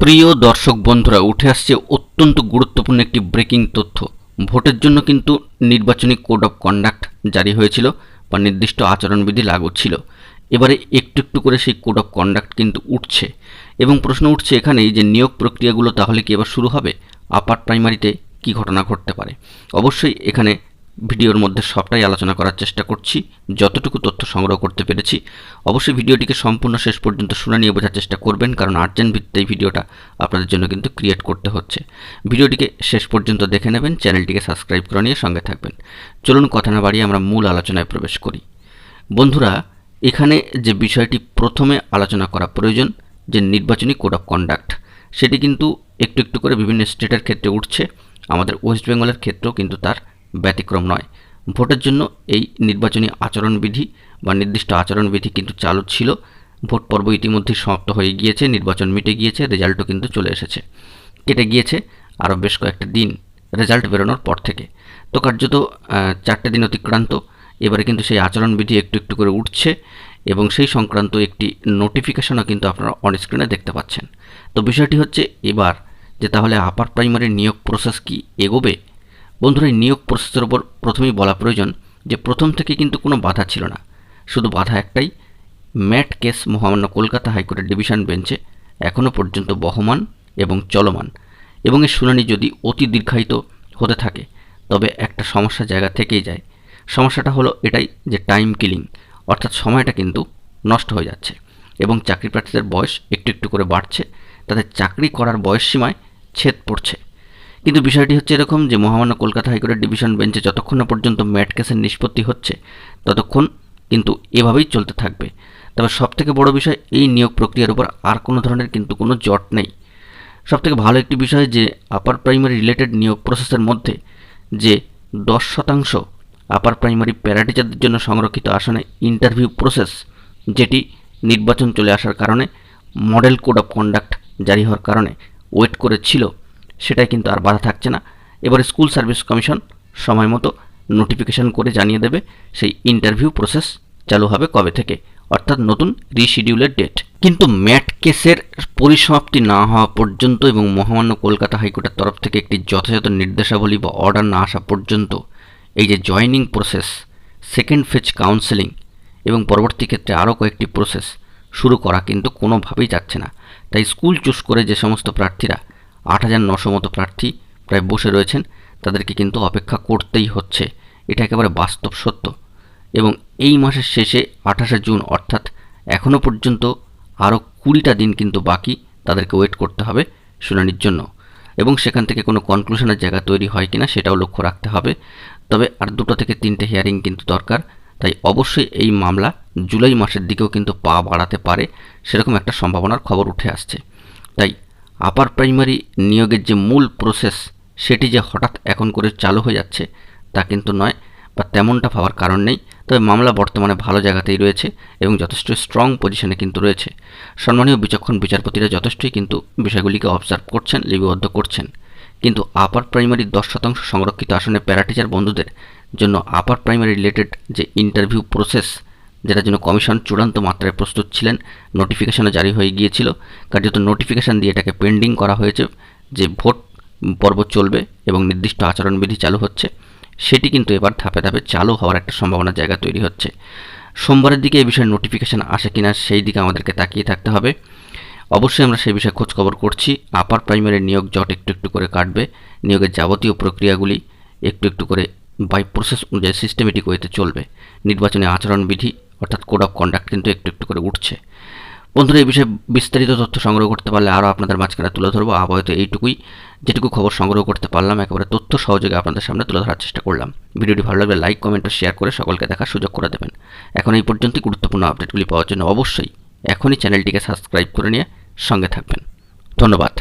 প্রিয় দর্শক বন্ধুরা, উঠে আসছে অত্যন্ত গুরুত্বপূর্ণ একটি ব্রেকিং তথ্য। ভোটের জন্য কিন্তু নির্বাচনী কোড অফ কন্ডাক্ট জারি হয়েছিল বা নির্দিষ্ট আচরণবিধি লাগু ছিল। এবারে একটু একটু করে সেই কোড অফ কন্ডাক্ট কিন্তু উঠছে এবং প্রশ্ন উঠছে এখানেই যে নিয়োগ প্রক্রিয়াগুলো তাহলে কি এবার শুরু হবে? আপার প্রাইমারিতে কি ঘটনা ঘটতে পারে? অবশ্যই এখানে ভিডিওর মধ্যে সবটাই আলোচনা করার চেষ্টা করছি, যতটুকু তথ্য সংগ্রহ করতে পেরেছি। অবশ্যই ভিডিওটিকে সম্পূর্ণ শেষ পর্যন্ত শুনে নিয়ে বোঝার চেষ্টা করবেন, কারণ আর্জেন্ট ভিত্তিতে এই ভিডিওটা আপনাদের জন্য কিন্তু ক্রিয়েট করতে হচ্ছে। ভিডিওটিকে শেষ পর্যন্ত দেখে নেবেন, চ্যানেলটিকে সাবস্ক্রাইব করে নিয়ে সঙ্গে থাকবেন। চলুন কথা না বাড়িয়ে আমরা মূল আলোচনায় প্রবেশ করি। বন্ধুরা, এখানে যে বিষয়টি প্রথমে আলোচনা করা প্রয়োজন, যে নির্বাচনী কোড অফ কন্ডাক্ট, সেটি কিন্তু একটু একটু করে বিভিন্ন স্টেটের ক্ষেত্রে উঠছে। আমাদের ওয়েস্ট বেঙ্গলের ক্ষেত্রেও কিন্তু তার ব্যতিক্রম নয়। ভোটের জন্য এই নির্বাচনী আচরণবিধি বা নির্দিষ্ট আচরণবিধি কিন্তু চালু ছিল। ভোট পর্ব ইতিমধ্যেই সমাপ্ত হয়ে গিয়েছে, নির্বাচন মিটে গিয়েছে, রেজাল্টও কিন্তু চলে এসেছে। কেটে গিয়েছে আরও বেশ কয়েকটা দিন রেজাল্ট বেরোনোর পর থেকে। তো কার্যত 4টে দিন অতিক্রান্ত। এবারে কিন্তু সেই আচরণবিধি একটু একটু করে উঠছে এবং সেই সংক্রান্ত একটি নোটিফিকেশনও কিন্তু আপনারা অন স্ক্রিনে দেখতে পাচ্ছেন। তো বিষয়টি হচ্ছে এবার যে তাহলে আপার প্রাইমারির নিয়োগ প্রসেস কি এগোবে? বন্ধুরা, এই নিয়োগ প্রসেসের ওপর প্রথমেই বলা প্রয়োজন যে প্রথম থেকে কিন্তু কোনো বাধা ছিল না। শুধু বাধা একটাই, ম্যাট কেস মহামান্য কলকাতা হাইকোর্টের ডিভিশন বেঞ্চে এখনও পর্যন্ত বহমান এবং চলমান, এবং এর শুনানি যদি অতি দীর্ঘায়িত হতে থাকে তবে একটা সমস্যা জায়গা থেকেই যায়। সমস্যাটা হলো এটাই যে টাইম কিলিং, অর্থাৎ সময়টা কিন্তু নষ্ট হয়ে যাচ্ছে এবং চাকরি প্রার্থীদের বয়স একটু একটু করে বাড়ছে, তাদের চাকরি করার বয়স সীমায় ছেদ পড়ছে। কিন্তু বিষয়টি হচ্ছে এরকম যে মহামান্য কলকাতা হাইকোর্টের ডিভিশন বেঞ্চে যতক্ষণ না পর্যন্ত ম্যাট কেসের নিষ্পত্তি হচ্ছে ততক্ষণ কিন্তু এভাবেই চলতে থাকবে। তবে সবথেকে বড় বিষয়, এই নিয়োগ প্রক্রিয়ার উপর আর কোনো ধরনের কিন্তু কোনো জট নেই। সবথেকে ভালো একটি বিষয় যে আপার প্রাইমারি রিলেটেড নিয়োগ প্রসেসের মধ্যে যে 10% আপার প্রাইমারি প্যারাটিচারদের জন্য সংরক্ষিত আসনে ইন্টারভিউ প্রসেস, যেটি নির্বাচন চলে আসার কারণে মডেল কোড অফ কন্ডাক্ট জারি হওয়ার কারণে ওয়েট করেছিল, সেটাই কিন্তু আর বাধা থাকছে না। এবারে স্কুল সার্ভিস কমিশন সময় মতো নোটিফিকেশন করে জানিয়ে দেবে সেই ইন্টারভিউ প্রসেস চালু হবে কবে থেকে, অর্থাৎ নতুন রিশিডিউলের ডেট। কিন্তু ম্যাট কেসের পরিসমাপ্তি না হওয়া পর্যন্ত এবং মহামান্য কলকাতা হাইকোর্টের তরফ থেকে একটি যথাযথ নির্দেশাবলী বা অর্ডার না আসা পর্যন্ত এই যে joining process, second phase counselling এবং পরবর্তী ক্ষেত্রে আরও কয়েকটি প্রসেস শুরু করা কিন্তু কোনোভাবেই যাচ্ছে না। তাই স্কুল চুজ করে যে সমস্ত প্রার্থীরা 8,900 মতো প্রার্থী প্রায় বসে রয়েছেন, তাদেরকে কিন্তু অপেক্ষা করতেই হচ্ছে। এটা একেবারে বাস্তব সত্য। এবং এই মাসের শেষে 28শে জুন, অর্থাৎ এখনও পর্যন্ত আরও 20টা দিন কিন্তু বাকি তাদেরকে ওয়েট করতে হবে শুনানির জন্য, এবং সেখান থেকে কোনো কনক্লুশনের জায়গা তৈরি হয় কিনা সেটাও লক্ষ্য রাখতে হবে। তবে আর 2 থেকে 3টে হিয়ারিং কিন্তু দরকার। তাই অবশ্যই এই মামলা জুলাই মাসের দিকেও কিন্তু পা বাড়াতে পারে, সেরকম একটা সম্ভাবনার খবর উঠে আসছে। তাই আপার প্রাইমারি নিয়োগের যে মূল প্রসেস, সেটি যে হঠাৎ এখন করে চালু হয়ে যাচ্ছে তা কিন্তু নয়, বা তেমনটা ভাবার কারণ নেই। তবে মামলা বর্তমানে ভালো জায়গাতেই রয়েছে এবং যথেষ্ট স্ট্রং পজিশনে কিন্তু রয়েছে। সম্মানীয় বিচক্ষণ বিচারপতিরা যথেষ্টই কিন্তু বিষয়গুলিকে অবজার্ভ করছেন, লিপিবদ্ধ করছেন। কিন্তু আপার প্রাইমারি 10% সংরক্ষিত আসনে প্যারাটিচার বন্ধুদের জন্য আপার প্রাইমারি রিলেটেড যে ইন্টারভিউ প্রসেস, যেটার জন্য কমিশন চূড়ান্ত মাত্রায় প্রস্তুত ছিলেন, নোটিফিকেশনও জারি হয়ে গিয়েছিল, কার্যত নোটিফিকেশন দিয়ে এটাকে পেন্ডিং করা হয়েছে যে ভোট পর্ব চলবে এবং নির্দিষ্ট আচরণবিধি চালু হচ্ছে, সেটি কিন্তু এবার ধাপে ধাপে চালু হওয়ার একটা সম্ভাবনার জায়গা তৈরি হচ্ছে। সোমবারের দিকে এই বিষয়ে নোটিফিকেশন আসে কিনা সেই দিকে আমাদেরকে তাকিয়ে থাকতে হবে। অবশ্যই আমরা সেই বিষয়ে খোঁজখবর করছি। আপার প্রাইমারি নিয়োগ জট একটু একটু করে কাটবে, নিয়োগের যাবতীয় প্রক্রিয়াগুলি একটু একটু করে বাই প্রসেস অনুযায়ী সিস্টেমেটিক ওয়েতে চলবে। নির্বাচনী আচরণবিধি অর্থাৎ কোড অফ কন্ডাক্ট কিন্তু একটু একটু করে উঠছে। বন্ধুরা, এই বিষয়ে বিস্তারিত তথ্য সংগ্রহ করতে পারলে আরও আপনাদের মাঝখানে তুলে ধরবো। আপাতত এইটুকুই, যেটুকু খবর সংগ্রহ করতে পারলাম একেবারে তথ্য সহযোগে আপনাদের সামনে তুলে ধরার চেষ্টা করলাম। ভিডিওটি ভালো লাগলে লাইক, কমেন্ট ও শেয়ার করে সকলকে দেখার সুযোগ করে দেবেন। এখন এই পর্যন্তই। গুরুত্বপূর্ণ আপডেটগুলি পাওয়ার জন্য অবশ্যই এখনই চ্যানেলটিকে সাবস্ক্রাইব করে নিয়ে সঙ্গে থাকবেন। ধন্যবাদ।